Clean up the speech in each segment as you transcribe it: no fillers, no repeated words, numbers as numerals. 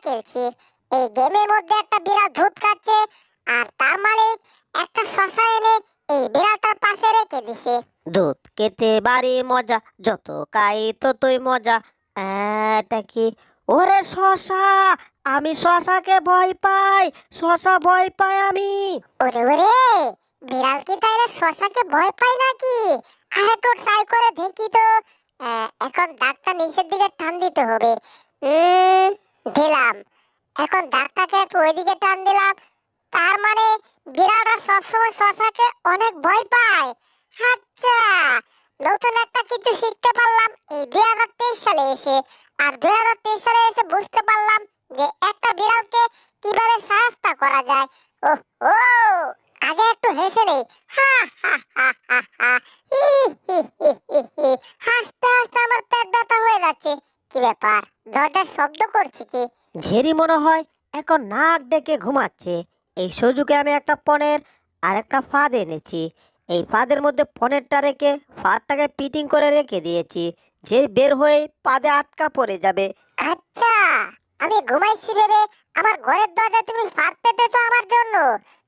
খেলছি। এই গেমের মধ্যে একটা বিড়াল দুধ খাচ্ছে, আর তার মালিক একটা শসা এনে এই বিড়ালটার পাশে রেখে দিছে। দুধ খেতে বাড়ি মজা, যত খাই ততই মজা। এটা কি? ওরে শশা! আমি শশাকে ভয় পাই, শশা ভয় পাই আমি। ওরে ওরে, বিড়াল কি তাইলে শসাকে ভয় পায় নাকি? আর একটু ট্রাই করে দেখি তো। এখন দাগটা নিচের দিকে টান দিতে হবে। দিলাম। এখন দাগটাকে একটু ওইদিকে টান দিলাম। তার মানে বিড়ালটা সবসময় শসাকে অনেক ভয় পায়। আচ্ছা, নতুন একটা কিছু শিখতে পারলাম এই 2023 সালে এসে। আর 2023 সালে এসে বুঝতে পারলাম যে একটা বিড়ালকে কিভাবে শায়েস্তা করা যায়। ও ও, আগে একটু হেসে নেই। হা হা হা হা হা, হি হি হি হি হি। হাসতে হাসতে আমার পেট ব্যথা হয়ে যাচ্ছে। কি ব্যাপার, দরজার শব্দ করছে কি? ঝেরি মনে হয় এখন নাক ডেকে ঘুমাচ্ছে। এই সুযোগে আমি একটা পনের আর একটা ফাঁদ এনেছি। এই ফাঁদের মধ্যে পনেরটা রেখে ফাঁদটাকে পিটিং করে রেখে দিয়েছি। যে বের হয়ে পাদে আটকা পড়ে যাবে। আচ্ছা, আমি ঘুমাইছি ভেবে আমার ঘরের দরজায় তুমি ফাঁদ পেতেছো আমার জন্য।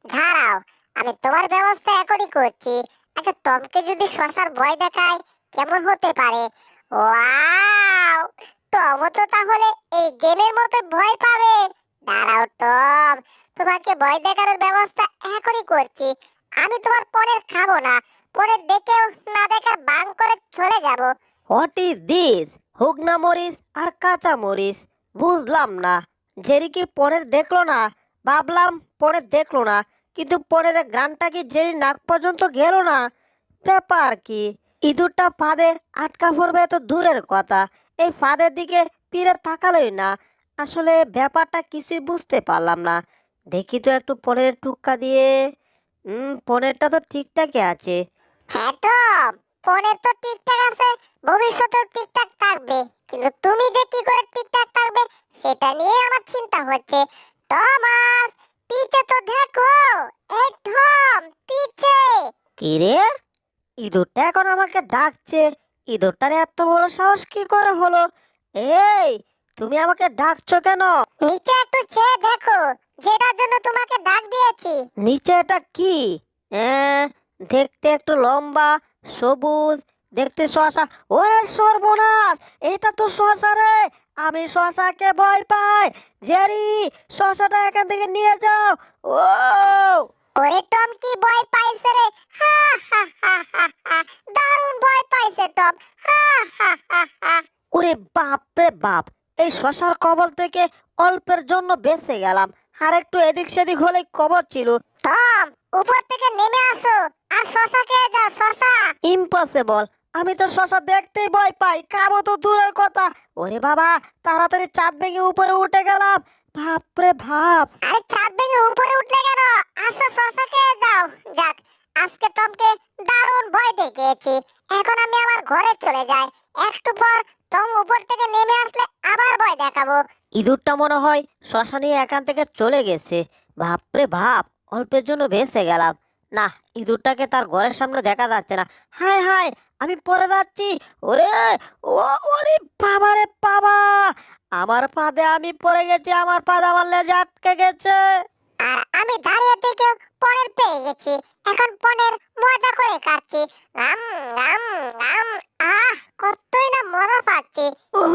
দাঁড়াও, আমি তোমার ব্যবস্থা এখনই করছি। আচ্ছা, টমকে যদি শশার ভয় দেখায় কেমন হতে পারে? ওয়াও, টমও তো তাহলে এই গেমের মতো ভয় পাবে। দাঁড়াও টম, তোমাকে ভয় দেখানোর ব্যবস্থা এখনই করছি। আমি তোমার পরের খাবো না, পরের দেখেও না দেখার বাং করে চলে যাব। What is this? হুগনা মরিচ আর কাঁচা মরিচ? বুঝলাম না। জেরি কি পনের দেখলো না? ভাবলাম পনের দেখলো না, কিন্তু পনের গানটা কি জেরি নাক পর্যন্ত গেল না? ব্যাপার কি? ইঁদুরটা ফাঁদে আটকা পড়বে তো দূরের কথা, এই ফাঁদের দিকে ফিরে তাকালোই না। আসলে ব্যাপারটা কিছুই বুঝতে পারলাম না। দেখি তো একটু পনের টুক্কা দিয়ে। পনেরটা তো ঠিকঠাকই আছে। হ্যাঁ টম, ফোনের তো ঠিকঠাক আছে, ভবিষ্যতেও ঠিকঠাক থাকবে। কিন্তু তুমি যে কি করে ঠিকঠাক থাকবে সেটা নিয়ে আমার চিন্তা হচ্ছে। টমাস, পিছে তো দেখো। এই টম, পিছে। কি রে? ইঁদুরটা এখন আমাকে ডাকছে। ইঁদুরটার এত বড় সাহস কি করে হলো? এই, তুমি আমাকে ডাকছো কেন? নিচে একটু চেয়ে দেখো, যেটার জন্য তোমাকে ডাক দিয়েছি। নিচে এটা কি? হ্যাঁ, দেখতে একটু লম্বা, সবুজ, দেখতে শশা। ওরে সর্বনাশ! এটা তো শশা রে! আমি শশাকে ভয় পাই। জেরি, শশাটা এখান থেকে নিয়ে যাও। ও! ওরে টম, কি ভয় পাইছে রে? হা হা হা হা হা, দারুণ ভয় পাইছে টম। হা হা হা হা। ওরে বাপ রে বাপ! এই শশার কবল থেকে অল্পের জন্য বেঁচে গেলাম। আর একটু এদিক সেদিক হলেই কবর ছিল। টম, উপর থেকে নেমে আসো আর শশা খেয়ে যাও, শশা। ইম্পসিবল! আমি তো শশা দেখতেই ভয় পাই, খাবো তো দূরের কথা। ওরে বাবা, তাড়াতাড়ি চাঁদ ভেঙে উপরে উঠে গেলাম। ভাপ রে ভাপ! আরে ছাদ ভেঙে উপরে উঠলে কেন? আসো, শশা খেয়ে যাও। যাক, আজকে টমকে দারুণ ভয় দেখিয়েছি। এখন আমি আমার ঘরে চলে যাই। একটু পর টম উপর থেকে নেমে আসলে আবার ভয় দেখাবো। ইঁদুরটা মনে হয় শশা নিয়ে এখান থেকে চলে গেছে। ভাপ রে ভাপ! অল্পের জন্য বেঁচে গেলাম। না, ইঁদুরটাকে তার ঘরের সামনে দেখা যাচ্ছে না। হায় হায়, আমি পড়ে যাচ্ছি। ওরে! ও! ওরে বাবা রে বাবা! আমার ফাঁদে আমি পড়ে গেছি, আমার ফাঁদ আমার লেজে আটকে গেছে। আর আমি দাঁড়িয়ে থেকে পনের পেয়ে গেছি। এখন পনের মজা করে খাচ্ছি। আম আম আম। আহ, কতই না মজা পাচ্ছি। ওহ,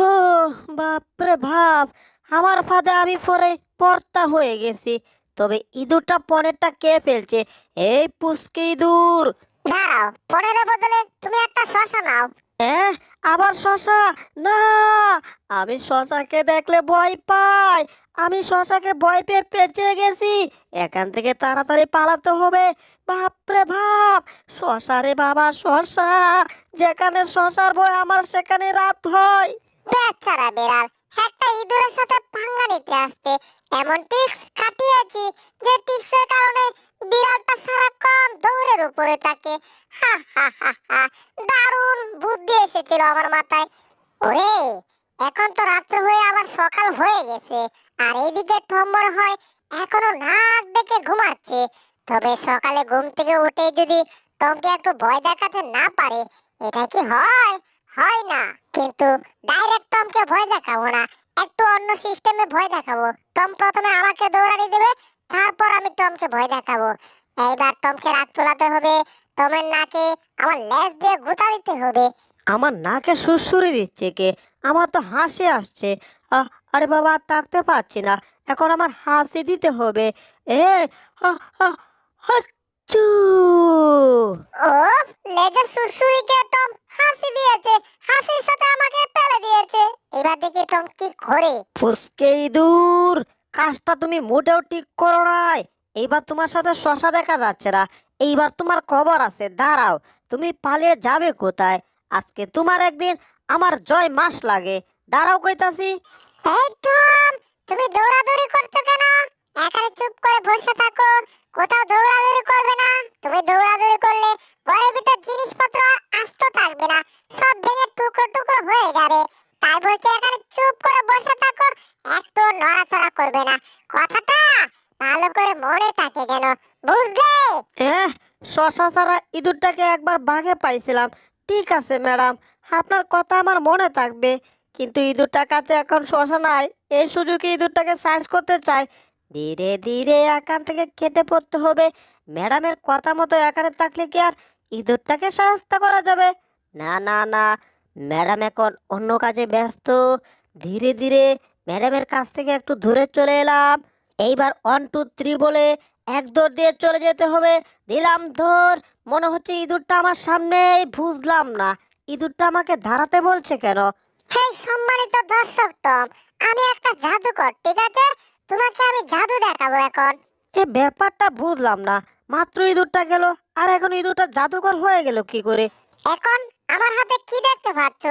বাপরে বাপ! আমার ফাঁদে আমি পরে পর্দা হয়ে গেছি। তবে ইঁদুরটা পনেরটা কে ফেলছে? এই পুচকে ইঁদুর! দাঁড়াও, পনেরের বদলে তুমি একটা শশা নাও। হ্যাঁ, আবার শশা? না, আমি শশাকে দেখলে ভয় পাই। আমি শশাকে ভয় পেয়ে পেঁচে গেছি। এখান থেকে তাড়াতাড়ি পালাতে হবে। বাপরে বাপ! শশা রে বাবা, শশা! যেখানে শশার ভয় আমার সেখানে রাত হয়। বেচারা বিড়াল একটা ইঁদুরের সাথে পাঙ্গা নিতে আসছে। এমন টিক্স কাটিয়েছি যে টিক্সের কারণে বিড়ালটা সারাক্ষণ দৌড়ের উপরে থাকে। হা হা হা হা, দারুণ বুদ্ধি এসেছিল আমার মাথায়। ওরে, এখন তো রাত্র হয়ে আবার সকাল হয়ে গেছে। আর এইদিকে টম মনে হয় এখনো নাক ডেকে ঘুমাচ্ছে। তবে সকালে ঘুম থেকে উঠে যদি টমকে একটু ভয় দেখাতে না পারে, এটা কি হয়? হয় না। কিন্তু ডাইরেক্ট টমকে ভয় দেখাবো না, একটু অন্য সিস্টেমে ভয় দেখাবো। টম প্রথমে আমাকে দৌড়ানি দেবে, তারপর আমি টমকে ভয় দেখাবো। এইবার টমকে রাগ তোলাতে হবে, টমের নাকে আমার লেজ দিয়ে গুঁতা দিতে হবে। আমার নাকে সুড়সুড়ি দিচ্ছে কে? আমার তো হাসি আসছে। আরে বাবা, আর তাকতে পারছি না, এখন আমার হাসি দিতে হবে। এ আ, আ, হাচ্চু। ও, লেজের সুরসুরিকে টম হাসি দিয়েছে, হাসির সাথে আমাকে ফেলে দিয়েছে। এবার দেখি টম কি করে। ফুসকে ইঁদুর, কাজটা তুমি মোটেও ঠিক করো নাই। এইবার তোমার সাথে শশা দেখা যাচ্ছে না। এইবার তোমার খবর আছে, দাঁড়াও। তুমি পালিয়ে যাবে কোথায়? আজকে তোমার একদিন আমার জয় মাস লাগে। দাঁড়াও কইতাছি। এই টম, তুমি দৌড়াদৌড়ি করছো কেন? এখানে চুপ করে বসে থাকো, কোথাও দৌড়াদৌড়ি করবে না। তুমি দৌড়াদৌড়ি করলে ঘরের ভিতর জিনিসপত্র আর আস্ত থাকবে না, সব ভেঙে টুকরো টুকরো হয়ে যাবে। তাই বলছি এখানে চুপ করে বসে থাকো, একটু নড়াচড়া করবে না। কথাটা ভালো করে মনে থাকে যেন, বুঝলে? হ্যাঁ, শশা ছাড়া ইঁদুরটাকে একবার বাঘে পাইছিলাম। ঠিক আছে ম্যাডাম, আপনার কথা আমার মনে থাকবে। কিন্তু ইঁদুরটার কাছে এখন শশা নাই। এই সুযোগে ইঁদুরটাকে সাইজ করতে চাই। ধীরে ধীরে এখান থেকে কেটে পড়তে হবে। ম্যাডামের কথা মতো এখানে থাকলে কি আর ইঁদুরটাকে সাহায্য করা যাবে? না না না, ম্যাডাম এখন অন্য কাজে ব্যস্ত। ধীরে ধীরে ম্যাডামের কাছ থেকে একটু দূরে চলে এলাম। এইবার 1 2 3 বলে এক দৌড় দিয়ে চলে যেতে হবে। দিলাম দৌড়। মনে হচ্ছে ইঁদুরটা আমার সামনেই। বুঝলাম না, ইঁদুরটা আমাকে দাঁড়াতে বলছে কেন? হেই সম্মানিত দর্শক টম, আমি একটা জাদুকর, ঠিক আছে? তোমাকে আমি জাদু দেখাবো এখন। এ ব্যাপারটা বুঝলাম না। মাত্র ইঁদুরটা গেল, আর এখন ইঁদুরটা জাদুকর হয়ে গেল কি করে? এখন আমার হাতে কি দেখতে পাচ্ছ?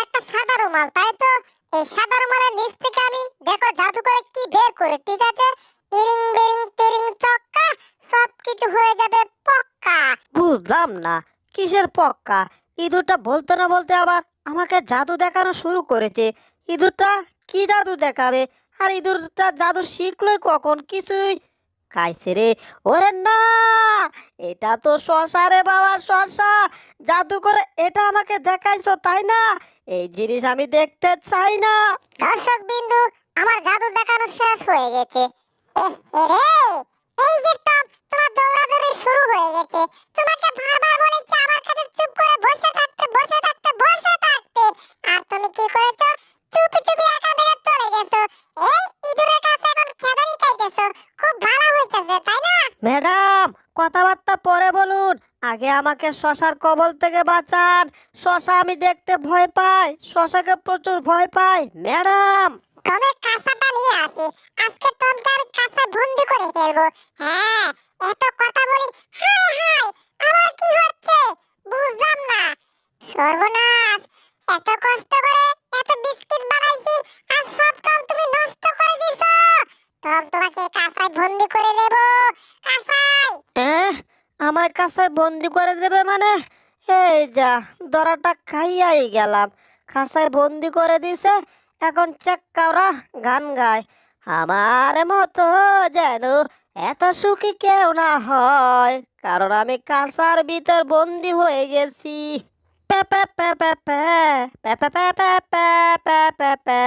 একটা সাদা রুমাল, তাই তো? এই সাদা রুমালের নিচ থেকে আমি দেখো জাদু করে কি বের করে, ঠিক আছে? ইরিং বিরিং তিরিং চক্কা, সবকিছু হয়ে যাবে পক্কা। বুঝলাম না, কিসের পক্কা? ইঁদুরটা বলতে না বলতে আবার আমাকে জাদু দেখানো শুরু করেছে। ইঁদুরটা কি জাদু দেখাবে? আর ইঁদুরটা জাদু শিখলোই কখন? কিছুই খাইছে রে। ওরে না, এটা তো শশা রে বাবা, শশা। জাদু করে এটা আমাকে দেখাইছো তাই না? এই জিনিস আমি দেখতে চাই না। দর্শক বিন্দু, আমার জাদু দেখানো শেষ হয়ে গেছে। রে, এই যে টম, তোমার দৌড়াদৌড়ি শুরু হয়ে গেছে। তোমাকে বারবার বলেছি আমার কাছে চুপ করে বসে থাকতে, বসে থাকতে, বসে থাকতে। আর তুমি কি করেছো? চুপি চুপি এখান থেকে চলে গেছো। এই ইঁদুরের কাছে এখন খেদানি খাইতেছো। খুব ভালো হইতেছে, তাই না? ম্যাডাম, কথাবার্তা পরে বলুন। আগে আমাকে শশার কবল থেকে বাঁচান। শশা আমি দেখতে ভয় পাই, শশাকে প্রচুর ভয় পাই ম্যাডাম। টমের কাঁচাটা নিয়ে আসি। আজকে টমকে আমি কাঁচায় বন্দি করে ফেলবো। হ্যাঁ, এত কথা বলি। হাই হাই, আমার কি হচ্ছে বুঝলাম না। সর্বনাশ, এত কষ্ট করে এত বিস্কিট বানাইছি, আর সব টম তুমি নষ্ট করে দিছো। টম, তোমাকে কাঁচায় বন্দি করে দেব, কাঁচায়। আমার কাছে বন্দি করে দেবে মানে? এই যা, দরাটা খাইয়াই গেলাম। খাসায় বন্দি করে দিছে, এখন চেক্কাওরা গান গায়। আমার মতো যেন এত সুখী কেউ না হয়, কারণ আমি কাঁসার ভিতর বন্দি হয়ে গেছি। প্যা প্যা প্যা প্যা প্যা, প্যা প্যা প্যা প্যা প্যা প্যা প্যা প্যা।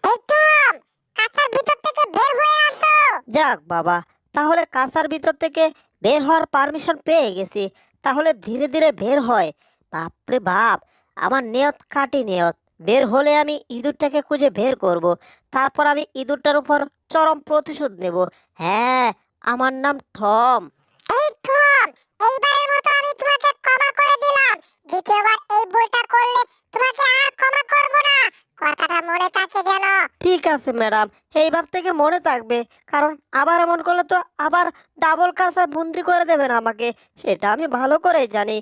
এই টম, কাঁচার ভিতর থেকে বের হয়ে আসো। যাক বাবা, তাহলে কাঁসার ভিতর থেকে বের হওয়ার পারমিশন পেয়ে গেছি। তাহলে ধীরে ধীরে বের হয়। বাপরে বাপ, আমার নিয়ত খাঁটি নিয়ত। বের হলে আমি ইঁদুরটাকে খুঁজে বের করব। তারপর আমি ইঁদুরটার উপর চরম প্রতিশোধ নেব। হ্যাঁ, আমার নাম টম। এই টম, এইবারের মতো আমি তোমাকে ক্ষমা করে দিলাম। দ্বিতীয়বার এই ভুলটা করলে তোমাকে আর ক্ষমা করব না। কথাটা মনে থাকে যেন। ঠিক আছে ম্যাডাম, এইবার থেকে মনে থাকবে। কারণ আবার এমন করলে তো আবার ডাবল কাঁসায় বন্দি করে দেবেন আমাকে, সেটা আমি ভালো করেই জানি।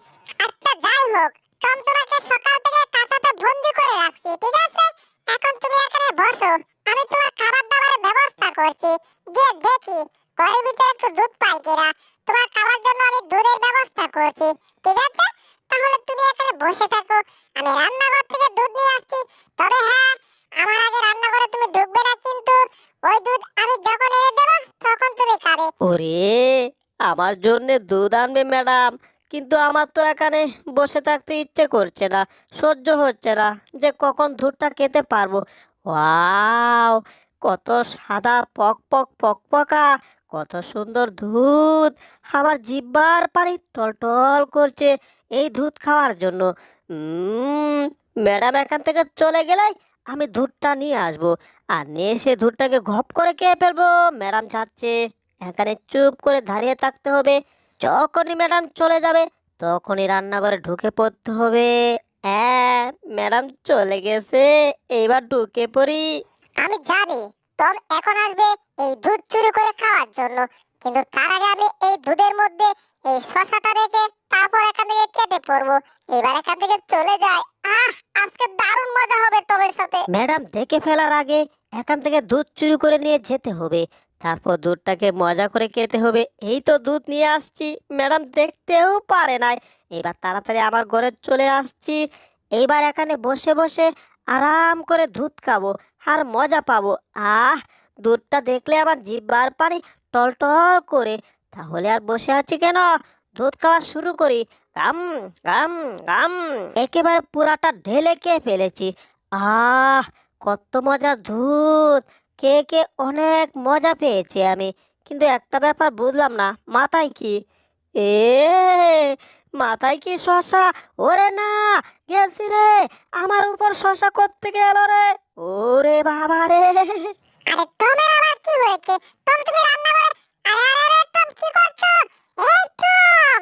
আচ্ছা, যাই হোক, টম তোমাকে সকাল থেকে কাঁচাতে বন্দি করে রাখছি, ঠিক আছে? এখন তুমি এখানে বসো, আমি তোমার খাবার দাবারের ব্যবস্থা করছি। গিয়ে দেখি ঘরের ভিতরে একটু দুধ পাই কিনা। তোমার খাবার জন্য আমি দুধের ব্যবস্থা করছি, ঠিক আছে? তাহলে তুমি এখানে বসে থাকো, আমি রান্নাঘর থেকে দুধ নিয়ে আসছি। তবে হ্যাঁ, আমার আগে রান্নাঘরে তুমি ঢুকবে না কিন্তু। ওই দুধ আমি যখন এনে দেবো তখন তুমি খাবে। ওরে, আমার জন্য দুধ আনবে ম্যাডাম? কিন্তু আমার তো এখানে বসে থাকতে ইচ্ছে করছে না, সহ্য হচ্ছে না যে কখন দুধটা খেতে পারবো। ওয়াও, কত সাদা পক পক পক পকা, কত সুন্দর দুধ। আমার জিহ্বার পানি টলটল করছে এই দুধ খাওয়ার জন্য। উম, ম্যাডাম এখান থেকে চলে গেলেই আমি দুধটা নিয়ে আসবো, আর নিয়ে এসে দুধটাকে ঘপ করে খেয়ে ফেলবো। ম্যাডাম যাচ্ছে, এখানে চুপ করে দাঁড়িয়ে থাকতে হবে। যখনই ম্যাডাম চলে যাবে তখনই রান্নাঘরে ঢুকে পড়তে হবে। হ্যাঁ, ম্যাডাম চলে গেছে, এইবার ঢুকে পড়ি। আমি জানি টম এখন আসবে এই দুধ চুরি করে খাওয়ার জন্য, কিন্তু তার আগে আমি এই দুধের মধ্যে এই শশাটা রেখে তারপর এখান থেকে কেটে পড়বো। এবার এখান থেকে চলে যায়। আজকে দারুণ মজা হবে টমের সাথে। ম্যাডাম দেখে ফেলার আগে এখান থেকে দুধ চুরি করে নিয়ে যেতে হবে, তারপর দুধটাকে মজা করে খেতে হবে। এই তো দুধ নিয়ে আসছি, ম্যাডাম দেখতেও পারে নাই। এবার তাড়াতাড়ি আমার ঘরে চলে আসছি। এইবার এখানে বসে বসে আরাম করে দুধ খাবো আর মজা পাবো। দুধটা দেখলে আমার জিহ্বার পানি টলটল করে। তাহলে আর বসে আছি কেন, দুধ খাওয়া শুরু করি। গাম গাম গাম, একেবারে পুরাটা ঢেলে খেয়ে ফেলেছি। আহ, কত মজা দুধ! কে কে অনেক মজা পেয়েছি আমি। কিন্তু একটা ব্যাপার বুঝলাম না, মাথায় কি? এ, মাথায় কি শশা? ওরে না, গেছি রে! আমার উপর শশা কোত্থেকে এলো রে? ওরে বাবা রে! আরে টমের আবার কি হয়েছে? টম তুমি রান্না করে, আরে আরে আরে টম কি করছো? এই টম,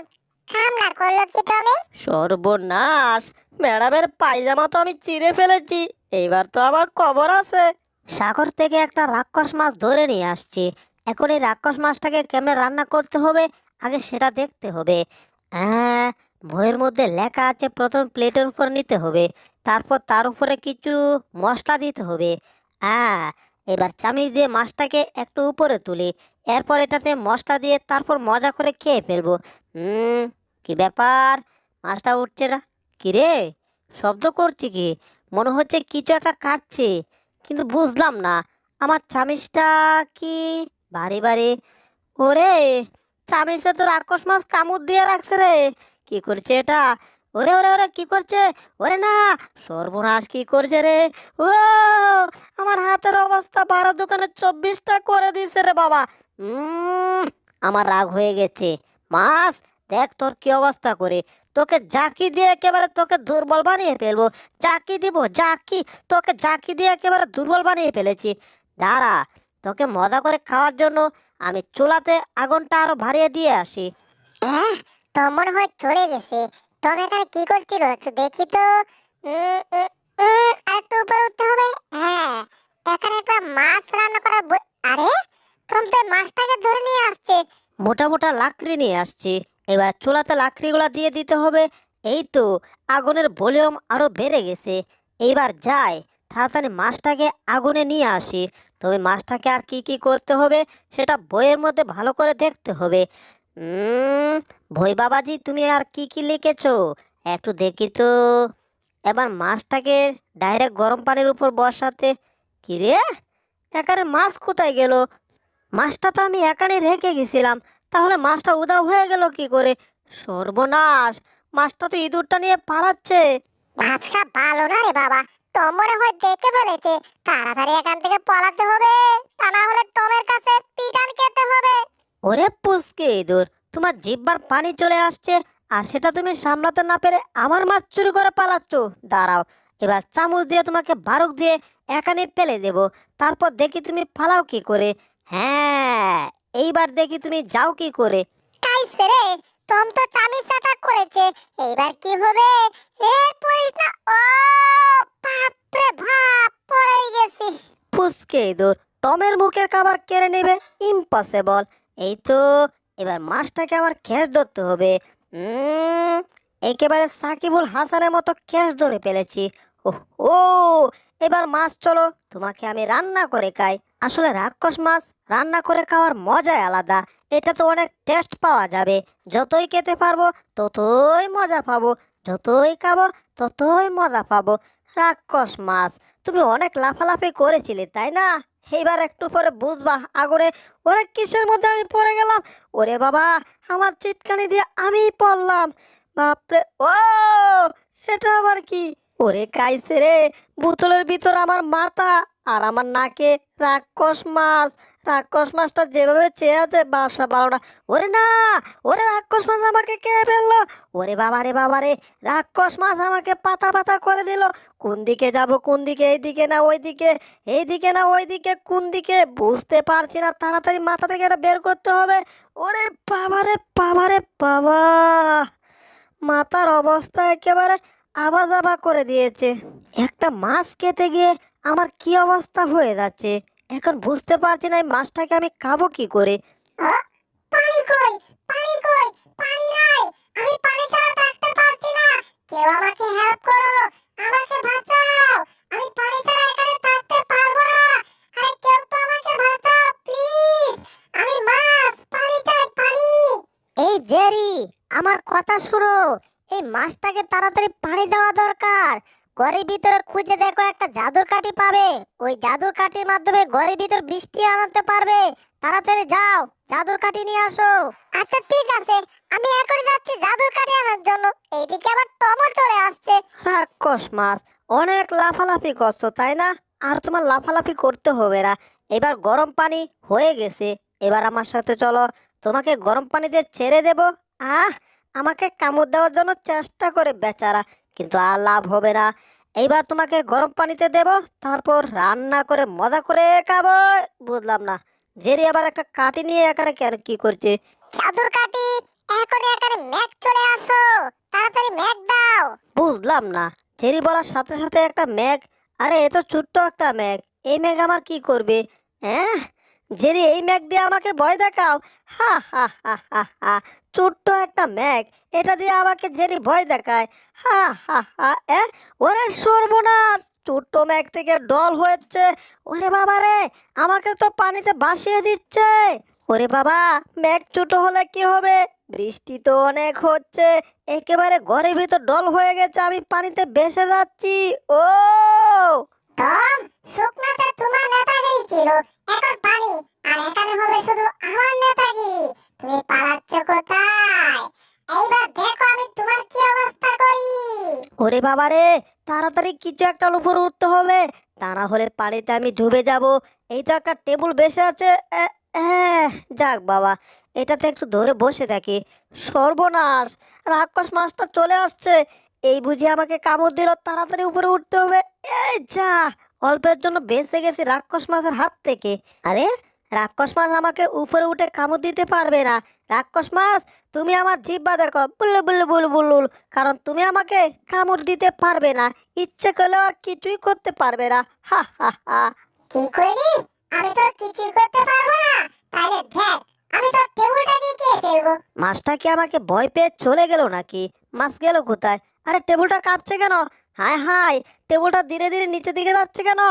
কামড়া করলো কি টমে? সর্বনাশ! ম্যাডামের পায়জামা তো আমি চিড়ে ফেলেছি, এইবার তো আমার খবর আছে। সাগর থেকে একটা রাক্ষস মাছ ধরে নিয়ে আসছি। এখন এই রাক্ষস মাছটাকে কেমনে রান্না করতে হবে আগে সেটা দেখতে হবে। হ্যাঁ, বইয়ের মধ্যে লেখা আছে প্রথম প্লেটের উপর নিতে হবে, তারপর তার উপরে কিছু মশলা দিতে হবে। হ্যাঁ, এবার চামচ দিয়ে মাছটাকে একটু উপরে তুলি, এরপর এটাতে মশলা দিয়ে তারপর মজা করে খেয়ে ফেলবো। হুম, কি ব্যাপার, মাছটা উঠছে না? কি রে, শব্দ করছে কি? মনে হচ্ছে কিছু একটা খাচ্ছে, কিন্তু বুঝলাম না। আমার চামিচটা কি বাড়ি বাড়ি? ওরে, চামিচে তো রাক্ষস মাছ কামড় দিয়ে রাখছে রে। কি করছে এটা? ওরে ওরে ওরে, কি করছে? ওরে না, সর্বনাশ! কি করছে রে? ও, আমার হাতের অবস্থা 12 দোকানে 24টা করে দিছে রে বাবা। আমার রাগ হয়ে গেছে। মাছ, দেখ তোর কি অবস্থা করে। তোকে জাকি দিয়ে একেবারে তোকে দুর্বল বানিয়ে ফেলবো। জাকি দিব, জাকি! তোকে জাকি দিয়ে একেবারে দুর্বল বানিয়ে ফেলেছি। দাঁড়া, তোকে মজা করে খাওয়ার জন্য আমি চুলাতে আগুনটা আরো বাড়িয়ে দিয়ে আসি। টম মনে হয় চলে গেছে। টম এখানে কি করছিল একটু দেখি তো। আর একটু উপরে উঠতে হবে। হ্যাঁ, এখানে একটা মাছ রান্না করার আরে টম তো মাছটাকে ধরে নিয়ে আসছে। মোটা মোটা লাকড়ি নিয়ে আসছি, এবার চুলাতে লাকড়িগুলা দিয়ে দিতে হবে। এই তো, আগুনের ভলিউম আরো বেড়ে গেছে। এইবার যাই, তাড়াতাড়ি মাছটাকে আগুনে নিয়ে আসি। তবে মাছটাকে আর কি কি করতে হবে সেটা বইয়ের মধ্যে ভালো করে দেখতে হবে। ভই বাবাজি, তুমি আর কি কি লিখেছো একটু দেখি তো। এবার মাছটাকে ডাইরেক্ট গরম পানির উপর বসাতে। কি রে, এখানে মাছ কোথায় গেল? মাছটা তো আমি এখানে রেখে গেছিলাম, তাহলে মাছটা উধাও হয়ে গেল কি করে? সর্বনাশ! মাছটা তো ইঁদুরটা নিয়ে পালাচ্ছে। ভাবসা ভালো না রে বাবা। টম মনে হয় দেখে ফেলেছে। তাড়াতাড়ি এখান থেকে পলাতে হবে, তা না হলে টমের কাছে পিটান খেতে হবে। ওরে পুচকে ইঁদুর, তোমার জিহ্বার পানি চলে আসছে, আর সেটা তুমি সামলাতে না পেরে আমার মাছ চুরি করে পালাচ্ছ। দাঁড়াও, এবার চামচ দিয়ে তোমাকে বারুক দিয়ে এখানে ফেলে দেব, তারপর দেখি তুমি পালাও কি করে। হ্যাঁ, এইবার দেখি তুমি যাও কি করে। কাইছে রে, টম তো চামিচ অ্যাটাক করেছে। এইবার কি হবে? পড়িস না। ও বাপ রে বাপ, পড়ে গেছি। ফুসকে ইঁদুর টমের মুখের খাবার কেড়ে নেবে? ইম্পসিবল। এই তো, এবার মাছটাকে আমার ক্যাচ ধরতে হবে। উম, একেবারে সাকিবুল হাসানের মতো ক্যাচ ধরে ফেলেছি। ও ও, এবার মাছ চলো, তোমাকে আমি রান্না করে খাই। আসলে রাক্ষস মাছ রান্না করে খাওয়ার মজাই আলাদা। এটা তো অনেক টেস্ট পাওয়া যাবে। যতই খেতে পারবো ততই মজা পাবো, যতই খাবো ততই মজা পাবো। রাক্ষস মাছ, তুমি অনেক লাফালাফি করেছিলে তাই না? এইবার একটু পরে বুঝবা আগুনে ওরে কিসের মধ্যে আমি পড়ে গেলাম। ওরে বাবা, আমার চিটকানি দিয়ে আমিই পড়লাম। বাপরে, ও, এটা আবার কি? ওরে কাইছে রে, বোতলের ভিতর আমার মাথা আর আমার নাকে রাক্ষস মাছ। রাক্ষস মাছটা যেভাবে চেয়ে আছে ব্যবসা পারো না। ওরে না, ওরে রাক্ষস মাছ আমাকে কে ফেললো? ওরে বাবারে বাবারে, রাক্ষস মাছ আমাকে পাতা পাতা করে দিল। কোন দিকে যাব, কোন দিকে? এইদিকে না ওইদিকে, এইদিকে না ওইদিকে, কোন দিকে বুঝতে পারছি না। তাড়াতাড়ি মাথা থেকে এটা বের করতে হবে। ওরে বাবারে বাবারে বাবা, মাথার অবস্থা একেবারে আবা যাবা করে দিয়েছে। একটা মাছ খেতে গিয়ে আমার কি অবস্থা হয়ে যাচ্ছে, এখন বুঝতে পারছি না এই মাছটাকে আমি খাবো কি করে। পানি কই, পানি কই, পানি নাই। আমি পানি ছাড়া থাকতে পারছি না। কেউ আমাকে হেল্প করো, আমাকে বাঁচাও। আমি পানি ছাড়া এখানে থাকতে পারবো না। আরে কেউ তো আমাকে বাঁচাও প্লিজ। আমি মাছ, পানি চাই, পানি। এই জেরি, আমার কথা শুনো। এই মাছটাকে তাড়াতাড়ি পানি দেওয়া দরকার। ঘরের ভিতরে খুঁজে দেখো, একটা জাদুর কাঠি পাবে। ওই জাদুর কাঠির মাধ্যমে ঘরের ভিতর বৃষ্টি আনতে পারবে। তাড়াতাড়ি যাও, জাদুর কাঠি নিয়ে আসো। আচ্ছা ঠিক আছে, আমি এখনই যাচ্ছি জাদুর কাঠি আনার জন্য। এইদিকে আবার টমো চলে আসছে। রাক্ষস মাছ, অনেক লাফালাফি করছো তাই না? আর তোমার লাফালাফি করতে হবে না। এবার গরম পানি হয়ে গেছে, এবার আমার সাথে চলো। তোমাকে গরম পানিতে ছেড়ে দেব। আহ, আমাকে কামড় দেওয়ার জন্য চেষ্টা করে বেচারা, কিন্তু আর লাভ হবে না। এইবার তোমাকে গরম পানিতে দেব, তারপর রান্না করে মজা করে খাবো। বুঝলাম না, জেরি আবার একটা কাঠি নিয়ে এখানে কেন কি করছে? জাদুর কাঠি, এখনই এখানে ম্যাগ চলে আসো। তাড়াতাড়ি ম্যাগ দাও। বুঝলাম না, জেরি বলার সাথে সাথে একটা ম্যাগ। আরে এ তো ছোট্ট একটা ম্যাগ, এই ম্যাগ আমার কি করবে? হ্যাঁ, জেরি এই ম্যাগ দিয়ে আমাকে ভয় দেখাও। হা হা হা হা হা, ছোট্ট একটা ম্যাগ, এটা দিয়ে আমাকে জেরি ভয় দেখায়। হা হা হা। ওরে সর্বনাশ, ছোট্ট ম্যাগ থেকে ডল হয়েছে। ওরে বাবা রে, আমাকে তো পানিতে ভাসিয়ে দিচ্ছে। ওরে বাবা, ম্যাগ ছোট হলে কি হবে? বৃষ্টি তো অনেক হচ্ছে, একেবারে ঘরের ভিতর ডল হয়ে গেছে, আমি পানিতে ভেসে যাচ্ছি। ও টম, শুকনাতে তোমার নেতাগিরি ছিল, এখন পানি। আর এখানে হবে শুধু আমার নেতাগিরি। তুমি পালাচ্ছ কোথায়? এইবার দেখো আমি তোমার কি অবস্থা করি। ওরে বাবা রে, তাড়াতাড়ি কিছু একটা উপরে উঠতে হবে, তা না হলে পানিতে আমি ডুবে যাব। এই তো একটা টেবিল বেসে আছে। এ, এ, যাক বাবা, এটাতে একটু ধরে বসে থাকি। সর্বনাশ, রাক্ষস মাছটা চলে আসছে। এই বুঝি আমাকে কামড় দিল, তাড়াতাড়ি উপরে উঠতে হবে। এই যা, অল্পের জন্য বেঁচে গেছি রাক্ষস মাছের হাত থেকে। আরে, রাক্ষস মাছ আমাকে উপরে উঠে কামড় দিতে পারবে না। রাক্ষস মাছ, তুমি আমার জিহ্বা দেখো, বুল্লু বুল্লু বুলু বুলুল, কারণ তুমি আমাকে কামড় দিতে পারবে না। ইচ্ছে করলেও আর কিছুই করতে পারবে না। হা হা হা। কি করলি? আমি তোর কিছুই করতে পারবো না। তাইলে দেখ, আমি তোর টেবিলটাকে কে ফেলবো। মাছটা কি আমাকে ভয় পেয়ে চলে গেল নাকি? মাছ গেল কোথায়? আরে টেবিলটা কাঁপছে কেন? হায় হায়, টেবিলটা ধীরে ধীরে নিচের দিকে যাচ্ছে কেন?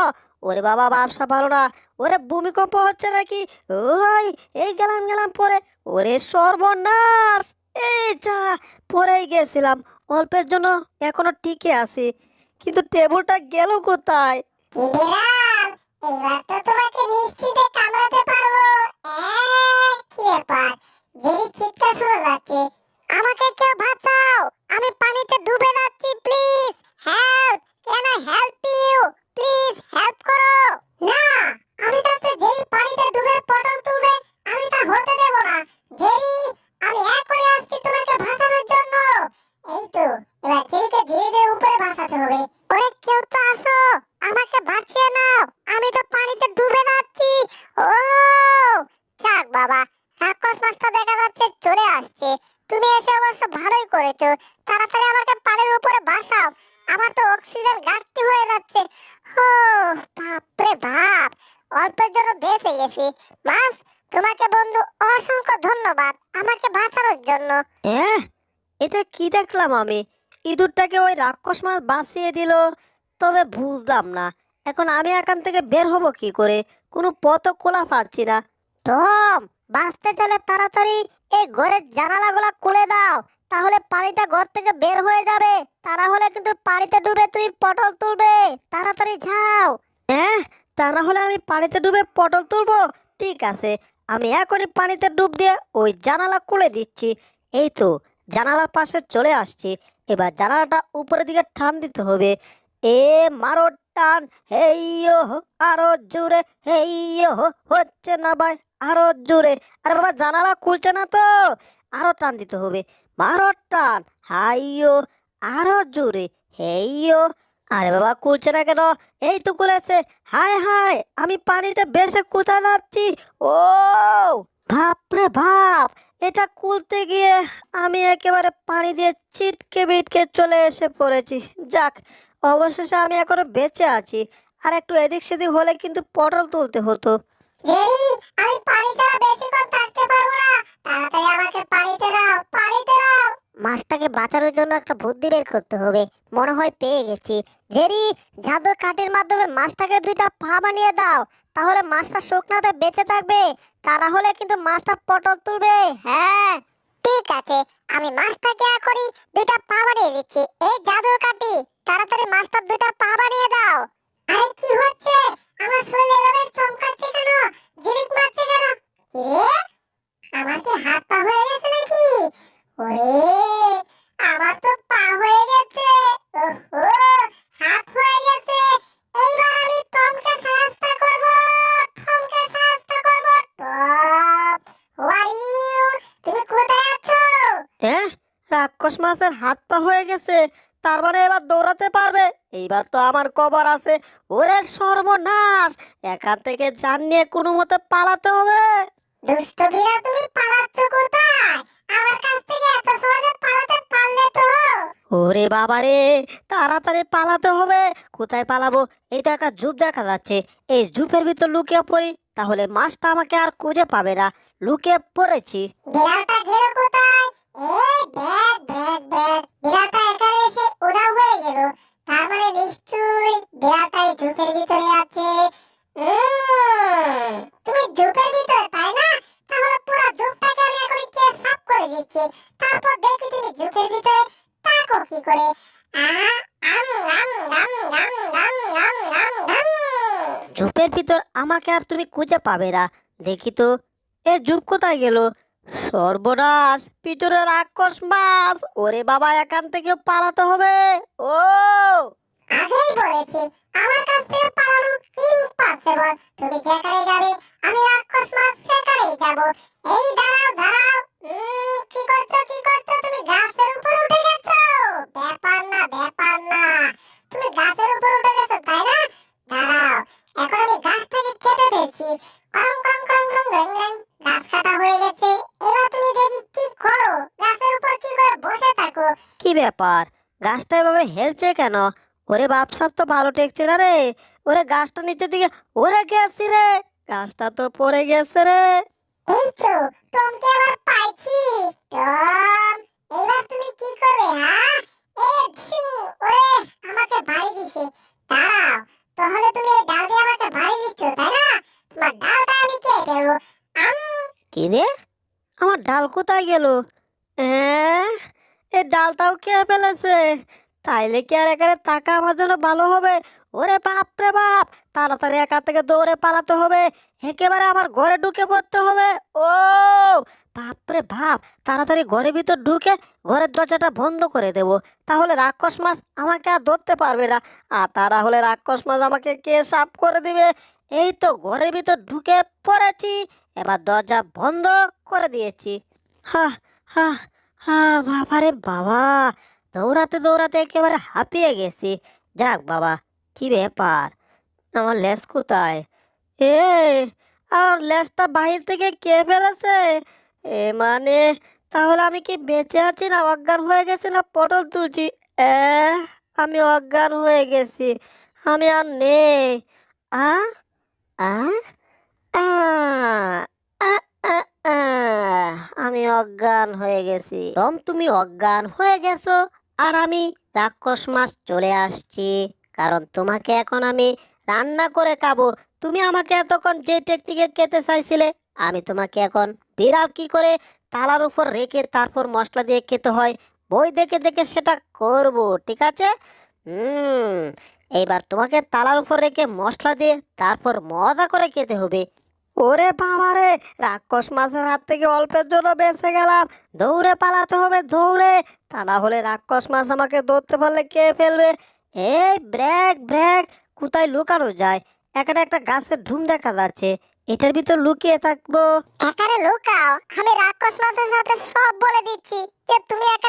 ওরে বাবা, ব্যবসা ভালো না। ওরে ভূমিকম্প হচ্ছে নাকি? ওই, এই গেলাম গেলাম পরে। ওরে সর্বনাশ, এই যা, পরেই গেছিলাম। অল্পের জন্য এখনো টিকে আছি, কিন্তু টেবিলটা গেল কোথায়? কি বিড়াল, এইবার তো তোমাকে নিশ্চিতে কামড়াতে পারবো। কি ব্যাপার? জেরি চিৎকার শোনা যাচ্ছে। আমাকে কেউ বাঁচাও, আমি পানিতে ডুবে যাচ্ছি, please help. Can I help you? Please help করো। না, আমি তাতে জেরি পানিতে ডুবে পটল তুলবে, আমি তা হতে দেব না। জেরি, আমি এখনই আসছি তোমাকে বাঁচানোর জন্য। এই তো, এবার জেরিকে ধীরে ধীরে উপরে ভাসাতে হবে। ওরে কেউ তো আসো, আমাকে বাঁচিয়ে নাও, আমি তো পানিতে ডুবে যাচ্ছি। ও যাক বাবা, রাক্ষস মাছটা দেখা যাচ্ছে চলে আসছে। তুমি এসে অবশ্য ভালোই করেছো। তাড়াতাড়ি আমাকে পানির উপরে ভাসাও, আমার তো অক্সিজেন ঘাটতি হয়ে যাচ্ছে। ও বাপরে বাপ, অল্পের জন্য বেঁচে গেছি। মাছ, তোমাকে বন্ধু অসংখ্য ধন্যবাদ আমাকে বাঁচানোর জন্য। এটা কি দেখলাম আমি? ইঁদুরটাকে ওই রাক্ষস মাছ বাঁচিয়ে দিল। তবে বুঝলাম না, এখন আমি এখান থেকে বের হব কি করে? কোনো পথও খোলা পাচ্ছি না। টম, বাঁচতে চলে তাড়াতাড়ি এই ঘরের জানালাগুলো খুলে দাও, তাহলে পানিটা ঘর থেকে বের হয়ে যাবে। তা না হলে কিন্তু পানিতে ডুবে তুমি পটল তুলবে। তাড়াতাড়ি যাও। তা না হলে আমি পানিতে ডুবে পটল তুলবো? ঠিক আছে, আমি এখনই পানিতে ডুব দিয়ে ওই জানালা খুলে দিচ্ছি। এই তো, জানালার পাশে চলে আসছি। এবার জানালাটা উপরের দিকে টান দিতে হবে। এ মারো টান, হেইয়ো, আরো জোরে, হেইয়ো, হচ্ছে না ভাই, আরো জোরে। আরে বাবা জানালা খুলছে না তো, আরো টান দিতে হবে, মারো টান, হাইয়ো, আরো জোরে, হেইয়ো। আরে বাবা খুলছে না কেন? এই তো খুলেছে। হায় হায়, আমি পানিতে ভেসে কোথায় যাচ্ছি? ও বাপরে বাপ, এটা খুলতে গিয়ে আমি একেবারে পানি দিয়ে ছিটকে বিটকে চলে এসে পড়েছি। যাক, অবশেষে আমি এখনো বেঁচে আছি। আর একটু এদিক সেদিক হলে কিন্তু পটল তুলতে হতো। জেরি, আমি পানি ছাড়া বেশিক্ষণ থাকতে পারবো না, তাড়াতাড়ি আমাকে পানিতে দাও, পানিতে দাও। মাছটাকে বাঁচানোর জন্য একটা বুদ্ধি বের করতে হবে, মনে হয় পেয়ে গেছি। জেরি, জাদুর কাঠির মাধ্যমে মাছটাকে দুইটা পা বানিয়ে দাও, তাহলে মাছটা শুকনাতে বেঁচে থাকবে, তা না হলে কিন্তু মাছটা পটল তুলবে। হ্যাঁ ঠিক আছে, আমি মাছটাকে এখনই দুইটা পা বানিয়ে দিচ্ছি। এই জাদুর কাঠি, তাড়াতাড়ি মাছটার দুইটা পা বানিয়ে দাও। আরে কি হচ্ছে? আমার শরীরে এভাবে চমকাচ্ছে কেন? জিলিক মারছে কেন? রে, আমার কি হাত পা হয়ে গেছে নাকি? ওরে, আমার তো পা হয়ে গেছে। ওহো, হাত হয়ে গেছে। এইবার আমি টমকে সাহায্য করব, টমকে সাহায্য করব। Tom, where you? তুমি কোথায় আছো? হ্যাঁ, রাক্ষস মাছের হাত পা হয়ে গেছে, তার মানে এবার দৌড়াতে পারবে। এইবার তো আমার কবর আছে। ওরে সর্বনাশ, এখান থেকে জান নিয়ে কোনো মতে পালাতে হবে। দুষ্ট বিড়াল, তুমি পালাচ্ছ কোথায়? আমার কাছ থেকে এত সহজে পালাতে পারলে তো। ওরে বাবারে, তাড়াতাড়ি পালাতে হবে। কোথায় পালাবো? এই তো একটা ঝোপ দেখা যাচ্ছে, এই ঝোপের ভিতর লুকিয়ে পড়ি, তাহলে মাছটা আমাকে আর খুঁজে পাবে না। লুকিয়ে পড়েছি। বিড়ালটা গেল কোথায়? এই ব্যাগ ব্যাগ ব্যাগ, বিড়ালটা এখানে এসে উধাও হয়ে গেল। তার মানে নিশ্চয়ই বিড়ালটা এই ঝোপের ভিতরে আছে। তুমি ঝোপের ভিতরে, তাই না? তাহলে পুরো ঝোপটাকে আমি এখন কে সাফ করে দিচ্ছি, তারপর দেখি তুমি ঝোপের ভিতরে থাকো কি করে। আ আম আম আম আম আম আম আম আম। ঝোপের ভিতর আমাকে আর তুমি খুঁজে পাবে না। দেখি তো, এ ঝোপ কোথায় গেল? সর্বনাশ, পিছনে রাক্ষস মাছ। ওরে বাবা, এখান থেকে পালাতে হবে। ও আগেই বলেছি, আমার কাছ থেকে পালানো ইম্পসিবল। তুমি যেখানে যাবে আমি রাক্ষস মাছ সেখানেই যাব। এই দাঁড়াও দাঁড়াও, কি করছো কি করছো? তুমি গাছের উপর উঠে গেছো? ব্যাপার না ব্যাপার না, তুমি গাছের উপর উঠে গেছো তাই না? দাঁড়াও, এখন আমি গাছটাকে কেটে ফেলছি। কং কং কং কং গ্যাং গ্যাং, গাছ কাটা হয়ে গেছে। এবার তুমি দেখি কি করো, গাছের উপর কি করে বসে থাকো। কি ব্যাপার, গাছটা এভাবে হেলছে কেন? ওরে বাপসাপ তো ভালো টেকছে না রে। ওরে গাছটা নিচের দিকে, ওরে গেছি রে, গাছটা তো পড়ে গেছে রে। এই তো, টমকে আবার পাইছি। টম, এবার তুমি কি করবে? হ্যাঁ, এ ঝিং, ওরে আমাকে বাড়ি দিছে। দাঁড়াও, তাহলে তুমি এই ডাল দিয়ে আমাকে বাড়ি দিচ্ছ তাই না? তোমার ডালটা আমি খেয়ে ফেলবো। আম। কি রে, আমার ডাল কোথায় গেল? এই ডালটাও খেয়ে ফেলেছে। তাইলে কি আর এখানে থাকা আমার জন্য ভালো হবে? ওরে বাপ রে বাপ, তাড়াতাড়ি এখান থেকে দৌড়ে পালাতে হবে। একেবারে আমার ঘরে ঢুকে পড়তে হবে। ও বাপ রে বাপ, তাড়াতাড়ি ঘরের ভিতর ঢুকে ঘরের দরজাটা বন্ধ করে দেব, তাহলে রাক্ষস মাছ আমাকে আর ধরতে পারবে না। আর তা না হলে রাক্ষস মাছ আমাকে কে সাফ করে দিবে। এই তো ঘরের ভিতর ঢুকে পড়েছি, এবার দরজা বন্ধ করে দিয়েছি। হা হা হা, বাবারে বাবা, দৌড়াতে দৌড়াতে একেবারে হাঁপিয়ে গেছি। যাক বাবা, কি ব্যাপার, আমার লেজ কোথায়? এ আর লেজটা বাহির থেকে কে ফেলেছে? এ মানে, তাহলে আমি কি বেঁচে আছি না অজ্ঞান হয়ে গেছি না পটল তুলছি? এ আমি অজ্ঞান হয়ে গেছি, আমি আর নেই। আ আ আ আ আ আ, আমি অজ্ঞান হয়ে গেছি। রম, তুমি অজ্ঞান হয়ে গেছো, আর আমি রাক্ষস মাছ চলে আসছি, কারণ তোমাকে এখন আমি রান্না করে খাবো। তুমি আমাকে এতক্ষণ যে টেকনিকে খেতে চাইছিলে, আমি তোমাকে এখন বিড়াল কি করে তালার উপর রেখে তারপর মশলা দিয়ে খেতে হয়, বই দেখে দেখে সেটা করব, ঠিক আছে? হুম, এইবার তোমাকে তালার উপর রেখে মশলা দিয়ে তারপর মজা করে খেতে হবে। ওরে বাবারে, রাক্ষস মাছের হাত থেকে অল্পের জন্য বেঁচে গেলাম। দৌড়ে পালাতে হবে, দৌড়ে, তা না হলে রাক্ষস মাছ আমাকে ধরতে পারলে কে ফেলবে। এই ব্রেক ব্রেক, কোথায় লুকানো যায়? এখানে একটা গাছের ঢুম দেখা যাচ্ছে, এটার ভিতর লুকিয়ে থাকবো। এখানে লুকাও, আমি রাক্ষস মাছের সাথে সব বলে দিচ্ছি যে তুমি একা